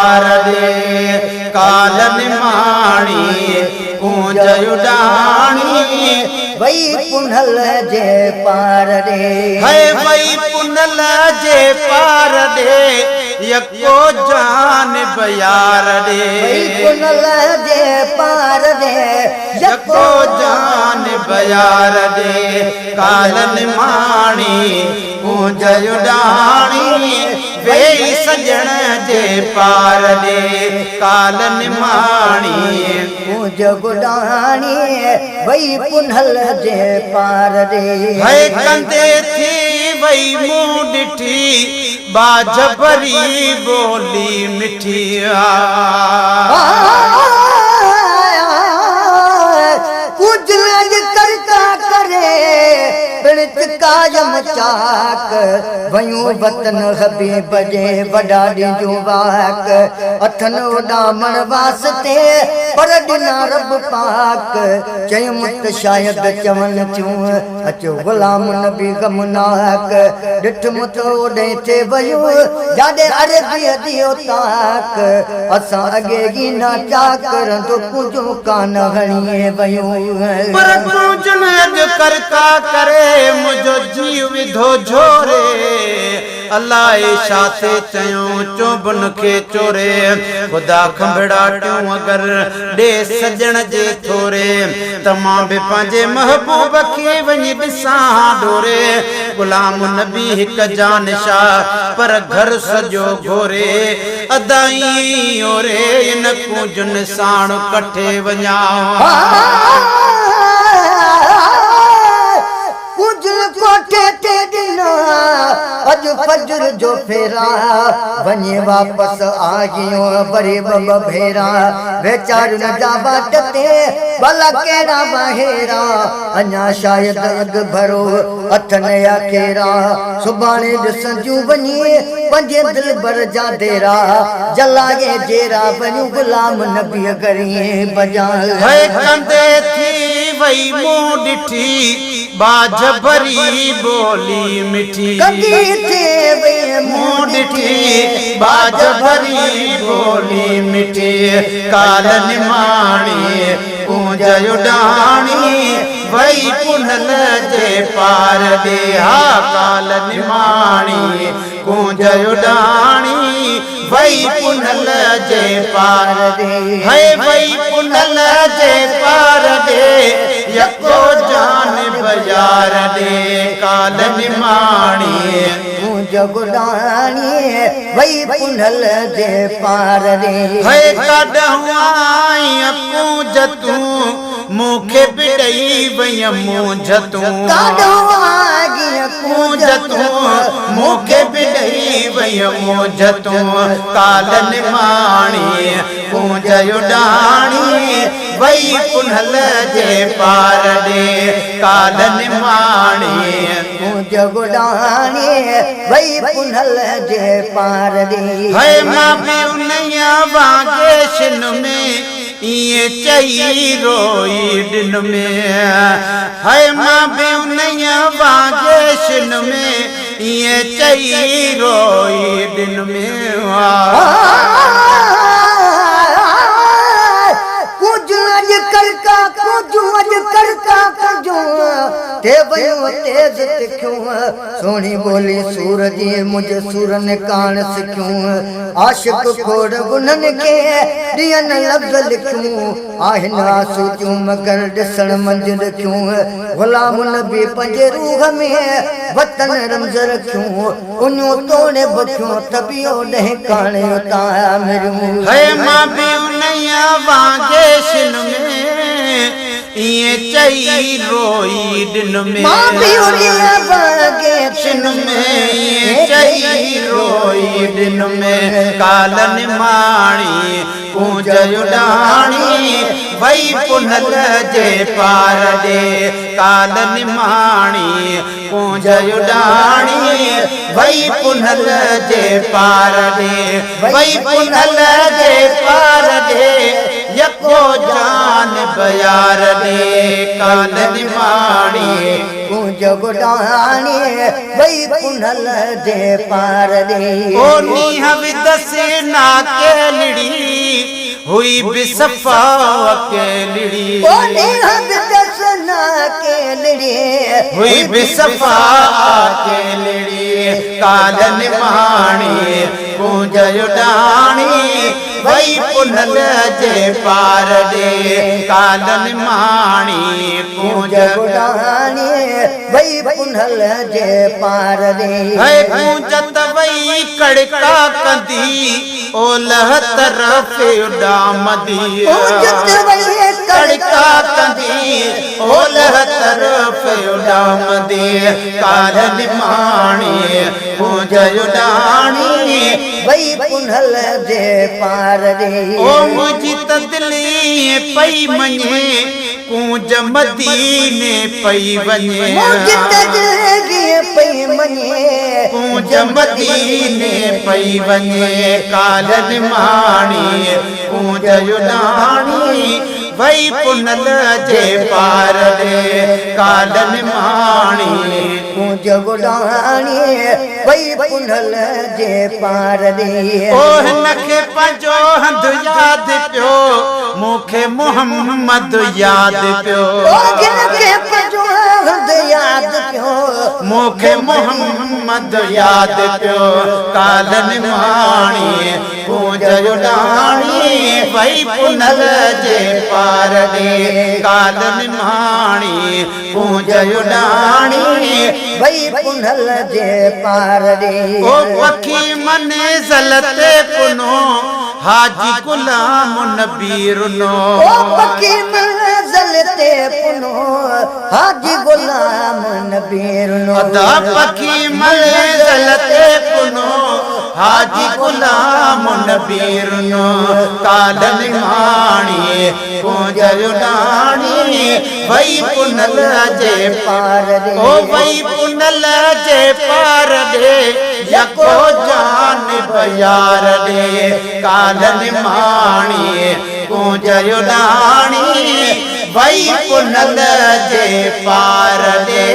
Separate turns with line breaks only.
पार दे काल निमाणी कूंज उडाणी
वही पुनल जे पार दे
है वही पुनल जे पार दे यको जान बयार दे
वही पुनल जे पार दे
यको जान बयार दे काल निमाणी कूंज उडाणी वे सजण जे पार दे काल निमाणी
कूंज उडाणी वही पुनल जे पार दे
है कंदे थी वही मुंह ॾिठी बाज भरी बोली मिठी
कुछ लज करता करे बिड़त कायम चाक वयूं वतन हबीब जे वॾा ॾिजूं वाक अथन उॾामण वास्ते पर ॾिना रब पाक चयूं त शायद चवनि थियूं अचो ग़ुलाम नबी गमनाक ॾिठ मुत ओॾे थे वयूं जाॾे अरबीअ दियो ताक असां अॻे गिना चाकरंदो कुझु कान हणीअ वयूं
पर पूजन अॼु करता करे मुझो जीव विधो झोरे अलाए छा थे चयूं चोबन खे चोरे ख़ुदा खंभड़ा टियूं अगर ॾे सजण जे थोरे त मां बि पंहिंजे महबूब खे वञी ॾिसां डोरे ग़ुलाम नबी हिकु जानशाह पर घर सॼो घोरे अदाई ओरे इन पूजन साण कठे वञा
कोठे ते ॾिना अॼु फजर जो फेरा वञे वापसि आगियो वरी ॿ भेरा वेचारियुनि जा बाट ते भला कहिड़ा बहेरा अञा शायदि अॻु भरो अथनि या केरा सुभाणे ॾिसंदियूं वञी पंजे दिल भर जा देरा जलाए जेरा वञूं ग़ुलाम नबीअ करी बजाए
कंदे थी वई मुंह ॾिठी बाज भरी बोली मिठी
कदी थे वे
मुंह ॾिठी बाज भरी बोली मिठी काल निमाणी कूंज उडाणी वही पुनल जे पार दे हा काल निमाणी कूंज उडाणी वही पुनल जे पार दे है वही पुनल जे पार दे यको जान बजार दे काल निमाणी
कूंज उडाणी वही पुनल जे पार दे
है कॾहिं आई कूंज तूं मूंखे बि ॾेई वई मूंझ तूं कूंज तूं मूंखे बि ॾेई वई मूंझ तूं काल निमाणी कूंज उडाणी वही पुनल जे पार दे काल निमाणी
कूंज उडाणी वही पुनल जे पार दे
है मां बि उनया वांगे शिन में ये चई रोई दिन में है मां बि उनया वांगे शिन में ये चई रोई दिन में
ते वयो तेज तिखियूं सोनी बोली सूर जी मुझे सूर ने कान सिखियूं आशिक खोड़ गुनन के दियन लफ्ज लिखियूं आहिन आसूं मगर ॾिसण मंझ रखियूं ग़ुलाम नबी पंहिंजे रूह में वतन रमज़ रखियूं उन्यूं तोड़े बखियूं तबियो ॾह काणे उतां मिरियूं
है मां बि उनया वांगे शिन में ये चई रोई दिन में
मां बि उनया वांगे
शिन में ये चई रोई दिन में काल निमाणी कूंज उडाणी वही पुनल जे पार दे काल निमाणी कूंज उडाणी वही पुनल जे पार दे वही पुनल जे पार दे यको जान बयार दे काल निमाणी
कूंज गुडाणी वही पुनल जे पार दे
ओ नीह विदसे ना केलड़ी हुई बिसफा केलड़ी
ओ नीह विदसे ना केलड़ी
हुई बिसफा केलड़ी कालन माणी पूंज उडाणी वही पुनल जे पार दे कालन माणी पूंज
गुडाणी वही पुनल जे पार दे
है पूंजत वही कड़का कंदी ओलह तरफ उडामदी
पूंजत वही
कड़का कंदी ओलह तरफ उडामदी कालन माणी पूंज उडाणी
वही पुनल जे पार दे
ओ मुझी तदली पई मने कूंज मदीने पई वने
मुझी तदली पई मने
कूंज मदीने पई वने कालन माणी कूंज उडाणी वही पुनल जे पार दे कालन माणी
कूंज गुडाणी वही पुनल जे पार दे
ओह नखे पंजो हंध याद पियो मूंखे मोहम्मद याद पियो
नखे पंजो हंध याद पियो
मूंखे मोहम्मद याद पियो कालन माणी पूंज उडाणी वही पुनल जे पार दे कालन माणी पूंज उडाणी
वही पुनल जे पार दे
ओ पखी मने जलते पुनो हाजी गुलाम नबीरनो
ओ पखी मंज़लते पुनो हाजी गुलाम नबीरनो
अदा पखी मने जलते पुनो हाजी गुलाम नबीरनो कालन माणी पूंज उडाणी वही पुनल जे
पार दे
ओ वही पुनल जे पार दे यको जान बयार दे कालन माणी पूंज उडाणी वही पुनल जे पार दे।